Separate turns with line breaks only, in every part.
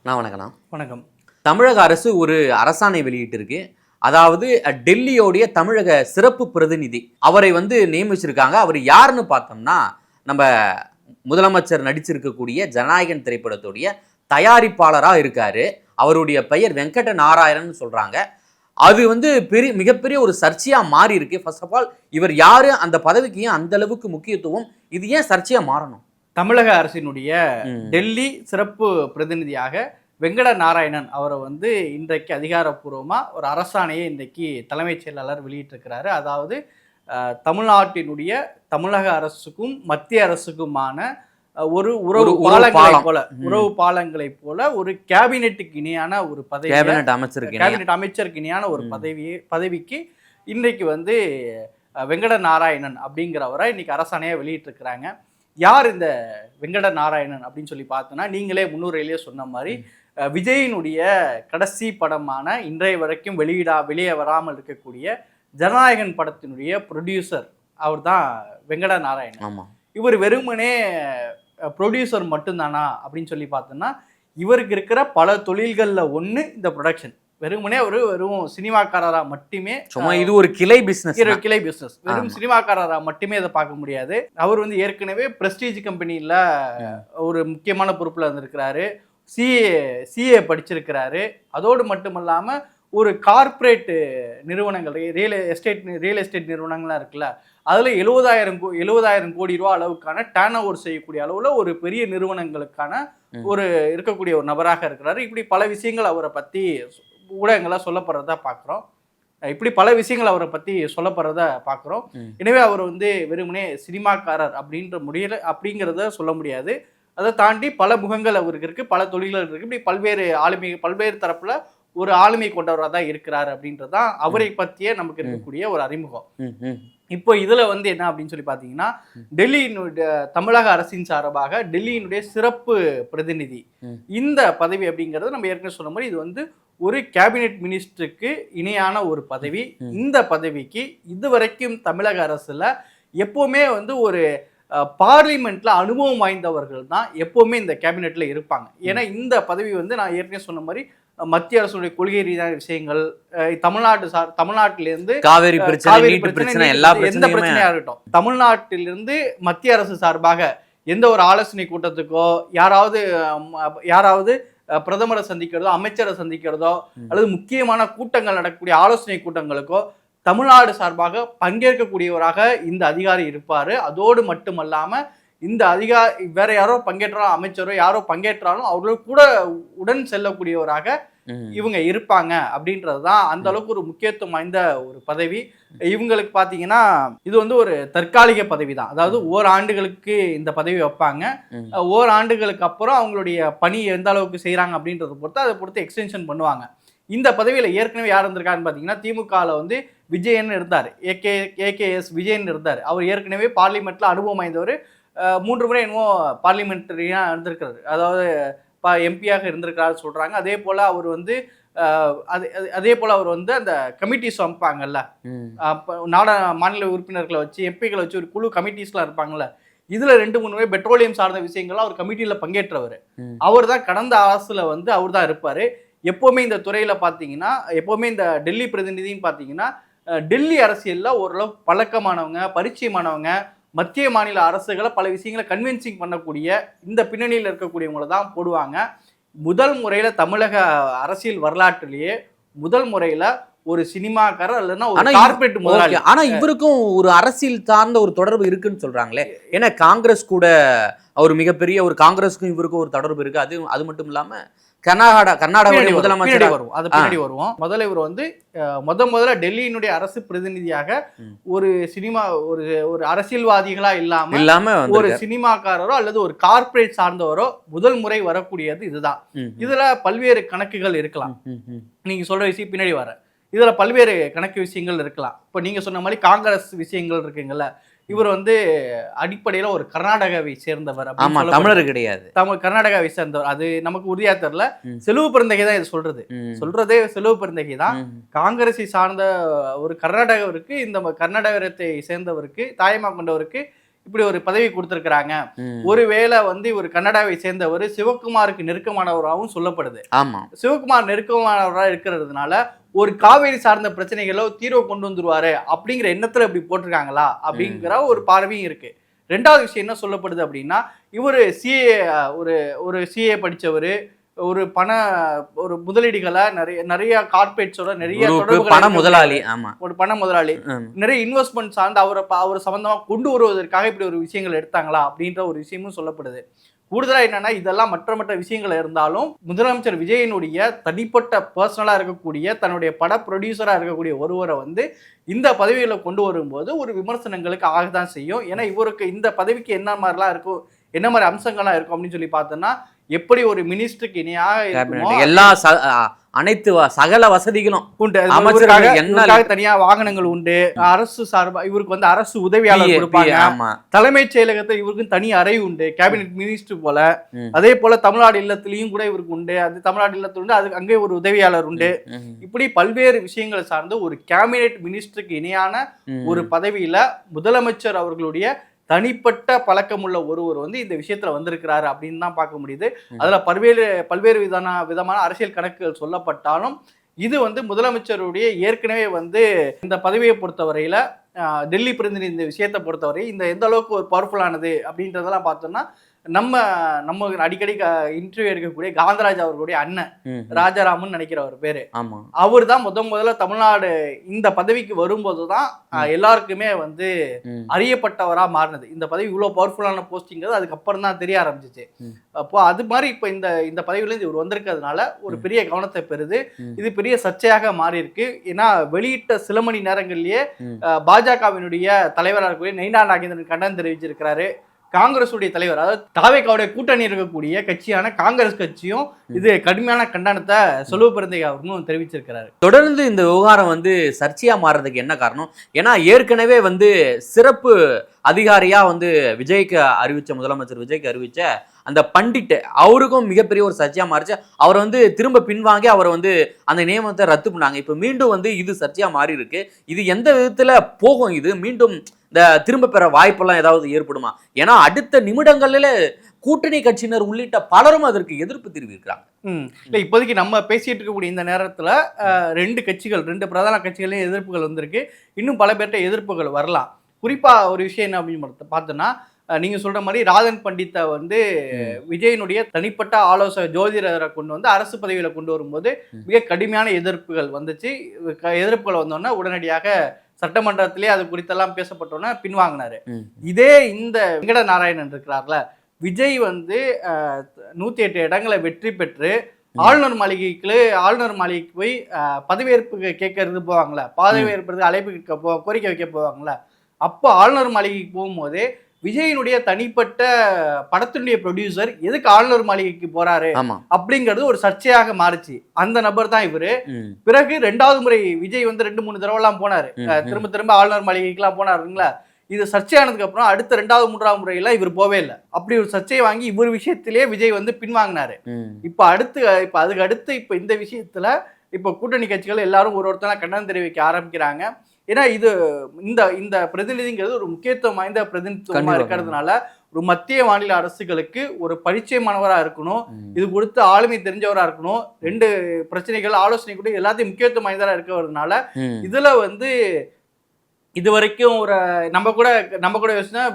வணக்கம்.
வணக்கம்.
தமிழக அரசு ஒரு அரசாணை வெளியிட்டிருக்கு. அதாவது டெல்லியோடைய தமிழக சிறப்பு பிரதிநிதி அவரை நியமிச்சிருக்காங்க. அவர் யாருன்னு பார்த்தோம்னா, நம்ம முதலமைச்சர் நடிச்சிருக்கக்கூடிய ஜனநாயகன் திரைப்படத்துடைய தயாரிப்பாளரா இருக்காரு. அவருடைய பெயர் வெங்கட நாராயணன் சொல்றாங்க. அது மிகப்பெரிய ஒரு சர்ச்சையா மாறி இருக்கு. ஃபர்ஸ்ட் ஆஃப் ஆல் இவர் யாரு, அந்த பதவிக்கு ஏன் அந்த அளவுக்கு முக்கியத்துவம், இது ஏன் சர்ச்சையா மாறணும்?
தமிழக அரசினுடைய டெல்லி சிறப்பு பிரதிநிதியாக வெங்கட நாராயணன் அவரை இன்றைக்கு அதிகாரப்பூர்வமா ஒரு அரசாணையை இன்றைக்கு தலைமைச் செயலாளர் வெளியிட்டிருக்கிறாரு. அதாவது தமிழ்நாட்டினுடைய தமிழக அரசுக்கும் மத்திய அரசுக்குமான ஒரு உறவு பாலங்களை போல ஒரு கேபினெட்டுக்கு இணையான ஒரு பதவி, கேபினெட் அமைச்சருக்கு இணையான ஒரு பதவிக்கு இன்றைக்கு வெங்கட நாராயணன் அப்படிங்கிறவரை இன்னைக்கு அரசாணையை வெளியிட்டிருக்கிறாங்க. யார் இந்த வெங்கட நாராயணன் அப்படின்னு சொல்லி பார்த்தோன்னா, நீங்களே முன்னுரையிலேயே சொன்ன மாதிரி விஜயினுடைய கடைசி படமான இன்றைய வரைக்கும் வெளியே வராமல் இருக்கக்கூடிய ஜனநாயகன் படத்தினுடைய ப்ரொடியூசர் அவர் தான் வெங்கட நாராயணன். இவர் வெறுமனே ப்ரொடியூசர் மட்டும்தானா அப்படின்னு சொல்லி பார்த்தோன்னா, இவருக்கு இருக்கிற பல தொழில்களில் ஒன்று இந்த ப்ரொடக்ஷன். வெறுமனே வெறும் சினிமாக்காரரா மட்டுமே,
இது ஒரு கிளை பிசினஸ்,
வெறும் சினிமாக்காரரா மட்டுமே இதை பார்க்க முடியாது. அவர் ஏற்கனவே பிரஸ்டீஜ் கம்பெனியில் ஒரு முக்கியமான பொறுப்பில் இருந்திருக்கிறாரு. சிஏ படிச்சிருக்கிறாரு. அதோடு மட்டுமல்லாமல் ஒரு கார்ப்பரேட் நிறுவனங்கள், ரியல் எஸ்டேட் நிறுவனங்கள்லாம் இருக்குல்ல, அதில் 70,000 கோடி ரூபா அளவுக்கான டர்ன் ஓவர் செய்யக்கூடிய அளவில் ஒரு பெரிய நிறுவனங்களுக்கான ஒரு இருக்கக்கூடிய ஒரு நபராக இருக்கிறாரு. இப்படி பல விஷயங்கள் அவரை பற்றி ஊடகங்களாக சொல்லப்படுறதா பார்க்குறோம். எனவே அவர் வெறுமனே சினிமாக்காரர் அப்படிங்கிறத சொல்ல முடியாது. அதை தாண்டி பல முகங்கள் அவருக்கு இருக்குது, பல தொழில்கள் இருக்குது. இப்படி பல்வேறு தரப்பில் ஒரு ஆளுமை கொண்டவராக தான் இருக்கிறார் அப்படின்றதான் அவரை பற்றியே நமக்கு இருக்கக்கூடிய ஒரு அறிமுகம். இப்போ இதில் என்ன அப்படின்னு சொல்லி பார்த்தீங்கன்னா, டெல்லியினுடைய தமிழக அரசின் சார்பாக டெல்லியினுடைய சிறப்பு பிரதிநிதி இந்த பதவி அப்படிங்கிறது நம்ம ஏற்கனவே சொன்ன மாதிரி இது ஒரு கேபினெட் மினிஸ்டருக்கு இணையான ஒரு பதவி. இந்த பதவிக்கு இதுவரைக்கும் தமிழக அரசுல எப்பவுமே ஒரு பார்லிமெண்ட்ல அனுபவம் வாய்ந்தவர்கள் தான் எப்பவுமே இந்த கேபினெட்ல இருப்பாங்க. ஏன்னா இந்த பதவி நான் ஏற்கனவே சொன்ன மாதிரி மத்திய அரசுடைய கொள்கை ரீதியான விஷயங்கள், தமிழ்நாட்டிலிருந்து
காவேரி பிரச்சனை,
எந்த பிரச்சனையா இருக்கட்டும், தமிழ்நாட்டிலிருந்து மத்திய அரசு சார்பாக எந்த ஒரு ஆலோசனை கூட்டத்துக்கோ, யாராவது பிரதமரை சந்திக்கிறதோ, அமைச்சரை சந்திக்கிறதோ, அல்லது முக்கியமான கூட்டங்கள் நடக்கக்கூடிய ஆலோசனை கூட்டங்களுக்கோ தமிழ்நாடு சார்பாக பங்கேற்கக்கூடியவராக இந்த அதிகாரி இருப்பாரு. அதோடு மட்டுமல்லாம இந்த அதிகாரி வேற யாரோ பங்கேற்றாலும், அமைச்சரோ யாரோ பங்கேற்றாலும் அவர்களும் கூட உடன் செல்லக்கூடியவராக இவங்க இருப்பாங்க. அப்படின்றதுதான் அந்த அளவுக்கு ஒரு முக்கியத்துவம் வாய்ந்த ஒரு பதவி. இவங்களுக்கு பாத்தீங்கன்னா இது ஒரு தற்காலிக பதவி தான். அதாவது ஓராண்டுகளுக்கு இந்த பதவி வைப்பாங்க. ஓராண்டுகளுக்கு அப்புறம் அவங்களுடைய பணி எந்த அளவுக்கு செய்யறாங்க அப்படின்றத பொறுத்து அதை பொறுத்து எக்ஸ்டென்ஷன் பண்ணுவாங்க. இந்த பதவியில ஏற்கனவே யார் இருந்திருக்காருன்னு பாத்தீங்கன்னா, திமுகவில் விஜயன் இருந்தார், ஏகேஎஸ் விஜயன் இருந்தார். அவர் ஏற்கனவே பார்லிமெண்ட்ல அனுபவம் வாய்ந்தவர். 3 முறை என்னமோ பார்லிமெண்டரியா இருந்திருக்கிறாரு, அதாவது எம்பியாக இருந்திருக்கிறாரு சொல்றாங்க. அதே போல அவர் அவர் அந்த கமிட்டிஸ் அமைப்பாங்கல்ல, மாநில உறுப்பினர்களை வச்சு, எம்பிக்களை வச்சு ஒரு குழு கமிட்டிஸ்லாம் இருப்பாங்கல்ல, இதுல 2-3 முறை பெட்ரோலியம் சார்ந்த விஷயங்கள்லாம் அவர் கமிட்டியில பங்கேற்றவர். அவர் தான் கடந்த அரசுல அவர் தான் இருப்பாரு. எப்பவுமே இந்த துறையில பாத்தீங்கன்னா, எப்பவுமே இந்த டெல்லி பிரதிநிதின்னு பாத்தீங்கன்னா, டெல்லி அரசியல்ல ஓரளவு பழக்கமானவங்க, பரிச்சயமானவங்க, மத்திய மாநில அரசுகளை பல விஷயங்களை கன்வின்சிங் பண்ணக்கூடிய இந்த பின்னணியில் இருக்கக்கூடியவங்களை தான் போடுவாங்க. முதல் முறையில தமிழக அரசியல் வரலாற்றிலேயே முதல் முறையில ஒரு சினிமாக்காரர் இல்லைன்னா ஒரு கார்பரேட் முதலாளி.
ஆனா இவருக்கும் ஒரு அரசியல் சார்ந்த ஒரு தொடர்பு இருக்குன்னு சொல்றாங்களே. ஏன்னா காங்கிரஸ் கூட அவர் மிகப்பெரிய ஒரு, காங்கிரஸுக்கும் இவருக்கும் ஒரு தொடர்பு இருக்கு. அது மட்டும் இல்லாம கர்நாடகாவுடைய முதலமைச்சர்
வரும், அது பின்னாடி வருவோம். முதல்ல இவர் முதல்ல டெல்லியினுடைய அரசு பிரதிநிதியாக ஒரு சினிமா ஒரு அரசியல்வாதிகளா இல்லாம ஒரு சினிமாக்காரரோ அல்லது ஒரு கார்பரேட் சார்ந்தவரோ முதல் முறை வரக்கூடியது இதுதான். இதுல பல்வேறு கணக்குகள் இருக்கலாம். நீங்க சொல்ற விஷயம் பின்னாடி வர இதுல பல்வேறு கணக்கு விஷயங்கள் இருக்கலாம். இப்ப நீங்க சொன்ன மாதிரி காங்கிரஸ் விஷயங்கள் இருக்குங்கல்ல, இவர் அடிப்படையில ஒரு கர்நாடகாவை சேர்ந்தவர்.
தமிழர் கிடையாது,
கர்நாடகாவை சேர்ந்தவர். அது நமக்கு உறுதியா தெரியல. செலவு பெருந்தகை தான் இது சொல்றதே செலவு பெருந்தகை தான். காங்கிரஸை சார்ந்த ஒரு கர்நாடகருக்கு, இந்த கர்நாடகத்தை சேர்ந்தவருக்கு, தாயமா கொண்டவருக்கு இப்படி ஒரு பதவி கொடுத்திருக்கிறாங்க. ஒருவேளை வந்து இவர் கன்னடாவை சேர்ந்தவர் சிவகுமாருக்கு நெருக்கமானவராகவும் சொல்லப்படுது.
ஆமா,
சிவகுமார் நெருக்கமானவராக இருக்கிறதுனால ஒரு காவேரி சார்ந்த பிரச்சனைகளோ தீர்வு கொண்டு வந்துருவாரு அப்படிங்கிற எண்ணத்துல இப்படி போட்டிருக்காங்களா அப்படிங்கிற ஒரு பார்வையும் இருக்கு. ரெண்டாவது விஷயம் என்ன சொல்லப்படுது அப்படின்னா, இவர் சிஏ ஒரு சிஏ படிச்சவர், ஒரு முதலீடுகளை நிறைய கார்பரேட்ஸோட நிறைய
பண முதலாளி. ஆமா,
ஒரு பண முதலாளி நிறைய இன்வெஸ்ட்மெண்ட் சார்ந்து அவர் சம்பந்தமா கொண்டு வருவதற்காக இப்படி ஒரு விஷயங்கள் எடுத்தாங்களா அப்படின்ற ஒரு விஷயமும் சொல்லப்படுது. கூடுதலா என்னன்னா, இதெல்லாம் மற்ற விஷயங்கள் இருந்தாலும் முதலமைச்சர் விஜயனுடைய தனிப்பட்ட பர்சனலா இருக்கக்கூடிய தன்னுடைய பட ப்ரொடியூசரா இருக்கக்கூடிய ஒருவரை வந்து இந்த பதவியில கொண்டு வரும்போது ஒரு விமர்சனங்களுக்கு ஆகதான் செய்யும். ஏன்னா இவருக்கு இந்த பதவிக்கு என்ன மாதிரிலாம் இருக்கும், என்ன மாதிரி அம்சங்கள்லாம் இருக்கும் அப்படின்னு சொல்லி பார்த்தோம்னா, எப்படி ஒரு மினிஸ்டருக்கு இணையாக இருக்குமோ
எல்லா அனைத்து சகல வசதிகளும்
உண்டு. தனியா வாகனங்கள் உண்டு. அரசு சார்பா இவருக்கு வந்து அரசு உதவியாளர் கொடுப்பாங்க. தலைமைச் செயலகத்தில் இவருக்கு தனி அறை உண்டு, கேபினெட் மினிஸ்டர் போல. அதே போல தமிழ்நாடு இல்லத்திலையும் கூட இவருக்கு உண்டு. அது தமிழ்நாடு இல்லத்துல உண்டு, அது அங்கே ஒரு உதவியாளர் உண்டு. இப்படி பல்வேறு விஷயங்களை சார்ந்து ஒரு கேபினெட் மினிஸ்டருக்கு இணையான ஒரு பதவியில முதலமைச்சர் அவர்களுடைய தனிப்பட்ட பழக்கமுள்ள ஒருவர் வந்து இந்த விஷயத்துல வந்திருக்கிறாரு அப்படின்னு தான் பார்க்க முடியுது. அதுல பல்வேறு விதமான அரசியல் கணக்குகள் சொல்லப்பட்டாலும் இது வந்து முதலமைச்சருடைய ஏற்கனவே வந்து இந்த பதவியை பொறுத்தவரையில டெல்லி பிரதிநிதி இந்த விஷயத்தை பொறுத்தவரை இந்த எந்த அளவுக்கு ஒரு பவர்ஃபுல்லானது அப்படின்றதெல்லாம் பார்த்தோம்னா, நம்ம அடிக்கடி இன்டர்வியூ எடுக்கக்கூடிய காந்தராஜ் அவர்களுடைய அண்ணன் ராஜாராமன் நினைக்கிற ஒரு பேரு, அவர் தான் முதல்ல தமிழ்நாடு இந்த பதவிக்கு வரும்போதுதான் எல்லாருக்குமே வந்து அறியப்பட்டவரா மாறினது. இந்த பதவி இவ்வளவு பவர்ஃபுல்லான போஸ்டிங் அதுக்கப்புறம் தான் தெரிய ஆரம்பிச்சிச்சு. அப்போ அது மாதிரி இப்ப இந்த பதவியில இருந்து இவர் வந்திருக்கிறதுனால ஒரு பெரிய கவனத்தை பெறுது. இது பெரிய சர்ச்சையாக மாறி இருக்கு. ஏன்னா வெளியிட்ட சில மணி நேரங்கள்லயே பாஜகவினுடைய தலைவராக இருக்கக்கூடிய நயினார் நாகேந்திரன் கண்டனம் தெரிவிச்சிருக்கிறாரு. காங்கிரசுடைய தலைவர், அதாவது தாவேக்காவுடைய கூட்டணி இருக்கக்கூடிய கட்சியான காங்கிரஸ் கட்சியும் இது கடுமையான கண்டனத்தை செல்வ பெருந்தகை அவர்களும் தெரிவிச்சிருக்கிறாரு.
தொடர்ந்து இந்த விவகாரம் வந்து சர்ச்சையா மாறுறதுக்கு என்ன காரணம்? ஏன்னா ஏற்கனவே வந்து சிறப்பு அதிகாரியா வந்து முதலமைச்சர் விஜய்க்கு அறிவிச்ச அந்த பண்டிட் அவருக்கும் மிகப்பெரிய ஒரு சர்ச்சையா மாறிச்சு. அவர் வந்து திரும்ப பின்வாங்கி அவர் வந்து அந்த நியமனத்தை ரத்து பண்ணாங்க. இப்ப மீண்டும் வந்து இது சர்ச்சையா மாறி இருக்கு. இது எந்த விதத்துல போகும்? இது மீண்டும் இந்த திரும்ப பெற வாய்ப்பெல்லாம் ஏதாவது ஏற்படுமா? ஏன்னா அடுத்த நிமிடங்கள்ல கூட்டணி கட்சியினர் உள்ளிட்ட பலரும் அதற்கு எதிர்ப்பு தெரிவிக்கிறாங்க.
இல்ல இப்போதைக்கு நம்ம பேசிட்டு இருக்கக்கூடிய இந்த நேரத்துல ரெண்டு பிரதான கட்சிகளையும் எதிர்ப்புகள் வந்திருக்கு. இன்னும் பல பேர்ட்ட எதிர்ப்புகள் வரலாம். குறிப்பா ஒரு விஷயம் என்ன அப்படின்னு பார்த்தோம்னா, நீங்க சொல்ற மாதிரி ராதன் பண்டித்தை வந்து விஜயனுடைய தனிப்பட்ட ஆலோசனை ஜோதிடரை கொண்டு வந்து அரசு பதவியில கொண்டு வரும்போது மிக கடுமையான எதிர்ப்புகள் வந்துச்சு. எதிர்ப்புகள் வந்தோன்னா உடனடியாக சட்டமன்றத்திலே அது குறித்தெல்லாம் பேசப்பட்டோன்னா பின்வாங்கினாரு. இதே இந்த வெங்கட நாராயணன் இருக்கிறார்ல, விஜய் வந்து 108 இடங்களை வெற்றி பெற்று ஆளுநர் மாளிகைக்கு போய் பதவியேற்பு கேட்கறது போவாங்களே, பதவியேற்புக்கு அழைப்பு கோரிக்கை வைக்க போவாங்களே, அப்போ ஆளுநர் மாளிகைக்கு போகும்போதே விஜயனுடைய தனிப்பட்ட படத்தினுடைய ப்ரொடியூசர் எதுக்கு ஆளுநர் மாளிகைக்கு போறாரு அப்படிங்கிறது ஒரு சர்ச்சையாக மாறுச்சு. அந்த நபர் தான் இவரு. பிறகு 2வது முறை விஜய் வந்து 2-3 தடவை எல்லாம் போனாரு, திரும்ப ஆளுநர் மாளிகைக்கு எல்லாம் போனாருங்களா. இது சர்ச்சையானதுக்கு அப்புறம் அடுத்த 2வது 3வது முறையெல்லாம் இவர் போவே இல்லை. அப்படி ஒரு சர்ச்சையை வாங்கி இவர் விஷயத்திலேயே விஜய் வந்து பின்வாங்கினாரு. இப்ப அதுக்கு அடுத்து இப்ப இந்த விஷயத்துல இப்ப கூட்டணி கட்சிகள் எல்லாரும் ஒருத்தனா கண்டனம் தெரிவிக்க ஆரம்பிக்கிறாங்க. ஏன்னா இது இந்த பிரதிநிதிங்கிறது ஒரு முக்கியத்துவம் வாய்ந்த பிரதிநிதித்துவமா இருக்கிறதுனால ஒரு மத்திய மாநில அரசுகளுக்கு ஒரு பரிச்சயமானவரா இருக்கணும், இது கொடுத்து ஆளுமை தெரிஞ்சவரா இருக்கணும், 2 பிரச்சனைகள் ஆலோசனை கூட எல்லாத்தையும் முக்கியத்துவம் வாய்ந்தவரா இருக்கிறதுனால இதுல வந்து இது வரைக்கும் ஒரு நம்ம கூட யோசிச்சா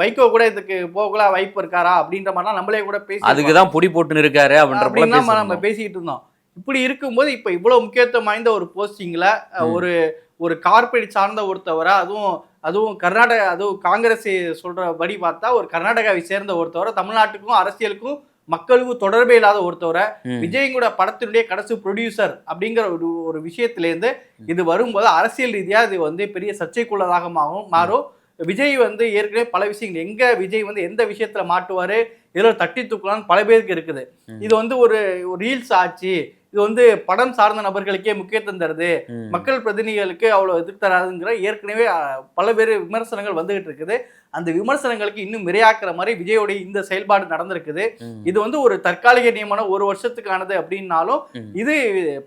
வைகோ கூட இதுக்கு போகலாம் வாய்ப்பு இருக்காரா அப்படின்ற மாதிரிலாம் நம்மளே கூட பேசி
அதுக்குதான் பொடி போட்டு இருக்காரு அப்படின்ற
நம்ம பேசிக்கிட்டு இருந்தோம். இப்படி இருக்கும்போது இப்ப இவ்வளவு முக்கியத்துவம் வாய்ந்த ஒரு போஸ்டிங்ல ஒரு கார்பரேட் சார்ந்த ஒருத்தவரை, அதுவும் கர்நாடகா, அதுவும் காங்கிரஸ் சொல்றபடி பார்த்தா ஒரு கர்நாடகாவை சேர்ந்த ஒருத்தவரை, தமிழ்நாட்டுக்கும் அரசியலுக்கும் மக்களுக்கும் தொடர்பே இல்லாத ஒருத்தவரை, விஜயங்கூட படத்தினுடைய கடைசி ப்ரொடியூசர் அப்படிங்கிற ஒரு விஷயத்திலேருந்து இது வரும்போது அரசியல் ரீதியா இது வந்து பெரிய சர்ச்சைக்குள்ளதாக மாறும். விஜய் வந்து ஏற்கனவே பல விஷயங்கள் விஜய் வந்து எந்த விஷயத்துல மாட்டுவாரு, இதுல தட்டி தூக்கலாம்னு பல பேருக்கு இருக்குது. இது வந்து ஒரு ரீல்ஸ் ஆச்சு, இது வந்து படம் சார்ந்த நபர்களுக்கே முக்கியத்துவம் தருது,
ம்.
மக்கள் பிரதிநிதிகளுக்கு அவ்வளவு எதிர்ப்பு தராதுங்கிற ஏற்கனவே பல்வேறு விமர்சனங்கள் வந்துகிட்டு இருக்குது. அந்த விமர்சனங்களுக்கு இன்னும் மிரையாக்குற மாதிரி விஜயோடைய இந்த செயல்பாடு நடந்திருக்குது.
ம்.
இது வந்து ஒரு தற்காலிக நியமனம், ஒரு வருஷத்துக்கானது அப்படின்னாலும்
ம்.
இது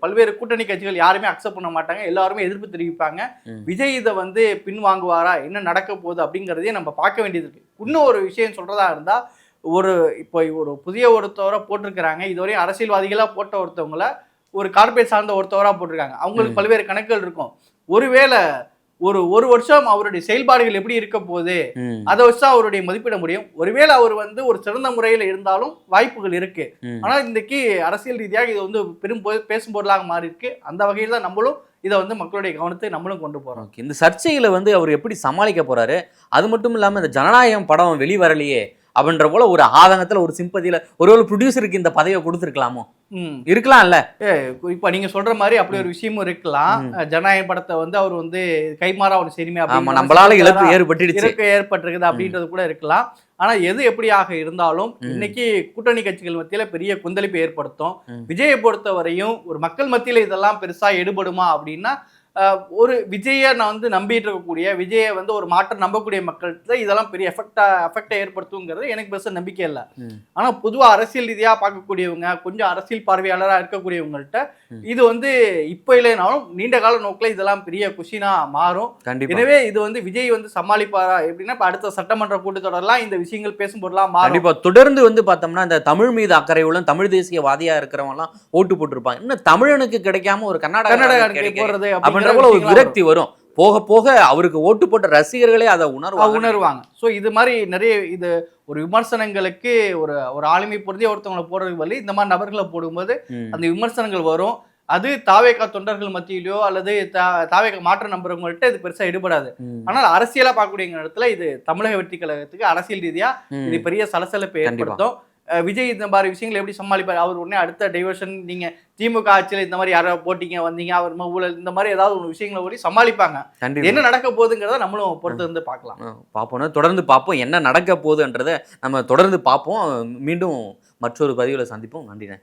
பல்வேறு கூட்டணி கட்சிகள் யாருமே அக்செப்ட் பண்ண மாட்டாங்க, எல்லாருமே எதிர்ப்பு தெரிவிப்பாங்க.
ம்.
விஜய் இதை வந்து பின்வாங்குவாரா, என்ன நடக்க போகுது அப்படிங்கிறதையே நம்ம பார்க்க வேண்டியது இருக்கு. இன்னும் ஒரு விஷயம் சொல்றதா இருந்தா, இப்போ ஒரு புதிய ஒருத்தவரை போட்டிருக்கிறாங்க. இதுவரையும் அரசியல்வாதிகளா போட்ட ஒருத்தவங்கள ஒரு கார்பரேட் சார்ந்த ஒருத்தவரா போட்டிருக்காங்க. அவங்களுக்கு பல்வேறு கணக்குகள் இருக்கும். ஒருவேளை ஒரு வருஷம் அவருடைய செயல்பாடுகள் எப்படி இருக்க போகுது,
ம்.
அதை வச்சு அவருடைய மதிப்பிட முடியும். ஒருவேளை அவர் வந்து ஒரு சிறந்த முறையில் இருந்தாலும் வாய்ப்புகள் இருக்கு.
ம்.
ஆனா இன்னைக்கு அரசியல் ரீதியாக இது வந்து பெரும் பேசும் பொருளாக மாறி இருக்கு. அந்த வகையில் தான் நம்மளும் இதை வந்து மக்களுடைய கவனத்தை நம்மளும் கொண்டு போறோம்.
ஓகே. இந்த சர்ச்சைகளை வந்து அவர் எப்படி சமாளிக்க போறாரு? அது மட்டும் இல்லாம இந்த ஜனநாயகம் படம் வெளிவரலையே அப்படின்ற போல ஒரு ஆதங்கத்துல ஒரு சிம்பதியில ஒருவேளை ப்ரொடியூசருக்கு இந்த பதவியை கொடுத்துருக்கலாமோ? இருக்கலாம்ல.
இப்ப நீங்க சொல்ற மாதிரி அப்படி ஒரு விஷயமும் இருக்கலாம். ஜனநாயக படத்தை வந்து அவர் வந்து கைமாறா ஒரு சினிமா
ஆமா, நம்மளால இழப்பு ஏற்பட்டுடுச்சு,
ஏற்பட்டிருக்குது அப்படின்றது கூட இருக்கலாம். ஆனா எது எப்படியாக இருந்தாலும் இன்னைக்கு கூட்டணி கட்சிகள் மத்தியில பெரிய கொந்தளிப்பு ஏற்படுத்தும். விஜயை பொறுத்தவரையும் ஒரு மக்கள் மத்தியில இதெல்லாம் பெருசா எடுபடுமா அப்படின்னா, ஒரு விஜயை நான் வந்து நம்பிட்டு இருக்கக்கூடிய, விஜயை வந்து ஒரு மாற்றம் நம்பக்கூடிய மக்கள்கிட்ட இதெல்லாம் பெரிய எஃபெக்டை ஏற்படுத்துங்கிறது எனக்கு பெருசா நம்பிக்கை இல்லை. ஆனா பொதுவா அரசியல் ரீதியா பார்க்கக்கூடியவங்க, கொஞ்சம் அரசியல் பார்வையாளராக இருக்கக்கூடியவங்கள்ட்ட இது வந்து இப்ப இல்லைனாலும் நீண்ட கால நோக்கில் இதெல்லாம் பெரிய குஷினா மாறும். எனவே இது வந்து விஜய் வந்து சமாளிப்பாரா எப்படின்னா, இப்ப அடுத்த சட்டமன்ற கூட்டத்தொடர்லாம் இந்த விஷயங்கள் பேசும் பொருளா மாறும்.
கண்டிப்பா. தொடர்ந்து வந்து பார்த்தோம்னா இந்த தமிழ் மீது அக்கறை உள்ள தமிழ் தேசியவாதியா இருக்கிறவங்க எல்லாம் ஓட்டு போட்டிருப்பாங்க. இன்னும் தமிழனுக்கு கிடைக்காம ஒரு கர்நாடகா போறது அப்படின்ற போல ஒரு விரக்தி வரும். போக போக அவருக்கு ஓட்டு போட்ட ரசிகர்களே அதை உணர்வாங்க.
ஸோ இது மாதிரி நிறைய இது ஒரு விமர்சனங்களுக்கு ஒரு ஆளுமை பொருந்திய ஒருத்தவங்களை போடுறதுக்கு பதில் இந்த மாதிரி நபர்களை போடும்போது அந்த விமர்சனங்கள் வரும். அது தாவேகா தொண்டர்கள் மத்தியிலோ அல்லது தாவேகா மாற்ற நம்புறவங்கள்ட்ட இது பெருசா ஈடுபடாது. ஆனால் அரசியலா பார்க்கக்கூடிய இடத்துல இது தமிழக வெற்றி கழகத்துக்கு அரசியல் ரீதியா இது பெரிய சலசலப்பை ஏற்படுத்தும். விஜய் இந்த மாதிரி விஷயங்களை எப்படி சமாளிப்பார்? அவர் உடனே அடுத்த டைவர்ஷன், நீங்க திமுக ஆட்சியில் இந்த மாதிரி யாரோ போட்டிங்க வந்தீங்க, அவர் ஊழல், இந்த மாதிரி ஏதாவது ஒரு விஷயங்களை ஓடி சமாளிப்பாங்க. என்ன நடக்க போகுதுங்கிறத நம்மளும் பொறுத்து வந்து பார்க்கலாம்.
பார்ப்போம், தொடர்ந்து பார்ப்போம் என்ன நடக்க போகுதுன்றதை நம்ம தொடர்ந்து பார்ப்போம். மீண்டும் மற்றொரு பதிவில் சந்திப்போம். நன்றிண்ணே.